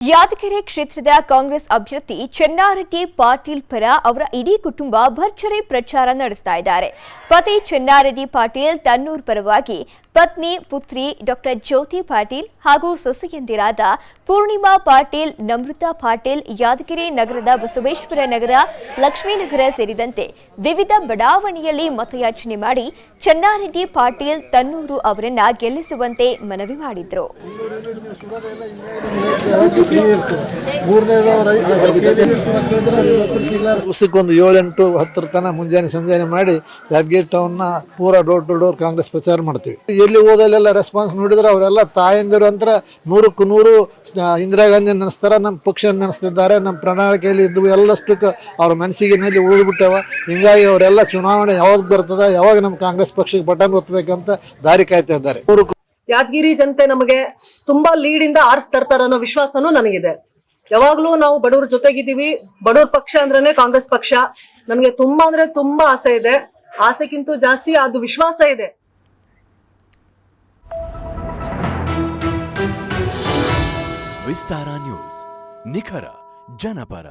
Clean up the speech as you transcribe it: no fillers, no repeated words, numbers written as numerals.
ಯಾದಗಿರಿ ಕ್ಷೇತ್ರದ ಕಾಂಗ್ರೆಸ್ ಅಭ್ಯರ್ಥಿ ಚೆನ್ನಾರೆಡ್ಡಿ ಪಾಟೀಲ್ ಪರ ಅವರ ಇಡೀ ಕುಟುಂಬ ಭರ್ಜರಿ ಪ್ರಚಾರ ನಡೆಸ್ತಾ ಇದ್ದಾರೆ. ಪತಿ ಚೆನ್ನಾರೆಡ್ಡಿ ಪಾಟೀಲ್ ತನ್ನೂರ್ ಪರವಾಗಿ ಪತ್ನಿ ಪುತ್ರಿ ಡಾಕ್ಟರ್ ಜ್ಯೋತಿ ಪಾಟೀಲ್ ಹಾಗೂ ಸೊಸೆಯಂದಿರಾದ ಪೂರ್ಣಿಮಾ ಪಾಟೀಲ್, ನಮೃತಾ ಪಾಟೀಲ್, ಯಾದಗಿರಿ ನಗರದ ಬಸವೇಶ್ವರ ನಗರ, ಲಕ್ಷ್ಮೀನಗರ ಸೇರಿದಂತೆ ವಿವಿಧ ಬಡಾವಣೆಯಲ್ಲಿ ಮತಯಾಚನೆ ಮಾಡಿ ಚೆನ್ನಾರೆಡ್ಡಿ ಪಾಟೀಲ್ ತನ್ನೂರು ಅವರನ್ನ ಗೆಲ್ಲಿಸುವಂತೆ ಮನವಿ ಮಾಡಿದ್ರು. ದಿವಸಕ್ಕೊಂದು 7, 8, 10 ತನ ಮುಂಜಾನೆ ಸಂಜಾನೆ ಮಾಡಿ ಯಾದಗಿರಿ ಟೌನ್ನ ಪೂರಾ ಡೋರ್ ಟು ಡೋರ್ ಕಾಂಗ್ರೆಸ್ ಪ್ರಚಾರ ಮಾಡ್ತೀವಿ. ಎಲ್ಲಿ ಹೋದಲ್ಲೆಲ್ಲ ರೆಸ್ಪಾನ್ಸ್ ನೋಡಿದ್ರೆ ಅವರೆಲ್ಲ ತಾಯಂದಿರು ಅಂತ 100ಕ್ಕೆ 100 ಇಂದಿರಾ ಗಾಂಧಿ ನೆನೆಸ್ತಾರ, ನಮ್ಮ ಪಕ್ಷ ನೆನೆಸ್ತಿದ್ದಾರೆ. ನಮ್ಮ ಪ್ರಣಾಳಿಕೆಯಲ್ಲಿ ಇದ್ದು ಎಲ್ಲಷ್ಟಕ್ಕೆ ಅವ್ರ ಮನಸ್ಸಿಗೆ ಮೇಲೆ ಉಳಿದ್ಬಿಟ್ಟವ. ಹಿಂಗಾಗಿ ಅವರೆಲ್ಲ ಚುನಾವಣೆ ಯಾವಾಗ ಬರ್ತದ, ಯಾವಾಗ ನಮ್ಮ ಕಾಂಗ್ರೆಸ್ ಪಕ್ಷಕ್ಕೆ ಬಟನ್ ಒತ್ತಬೇಕಂತ ದಾರಿ ಕಾಯ್ತಾ ಇದ್ದಾರೆ. ಯಾದಗಿರಿ ಜನತೆ ನಮಗೆ ತುಂಬಾ ಲೀಡ್ ಇಂದ ಆರಿಸ್ತಾರ ಅನ್ನೋ ವಿಶ್ವಾಸನೂ ನನಗಿದೆ. ಯಾವಾಗ್ಲೂ ನಾವು ಬಡವ್ರ ಜೊತೆಗಿದ್ದೀವಿ. ಬಡವ್ರ ಪಕ್ಷ ಅಂದ್ರೇನೆ ಕಾಂಗ್ರೆಸ್ ಪಕ್ಷ. ನನಗೆ ತುಂಬಾ ಅಂದ್ರೆ ತುಂಬಾ ಆಸೆ ಇದೆ. ಆಸೆಗಿಂತ ಜಾಸ್ತಿ ಅದು ವಿಶ್ವಾಸ ಇದೆ. ವಿಸ್ತಾರ ನ್ಯೂಸ್, ನಿಖರ ಜನಪರ.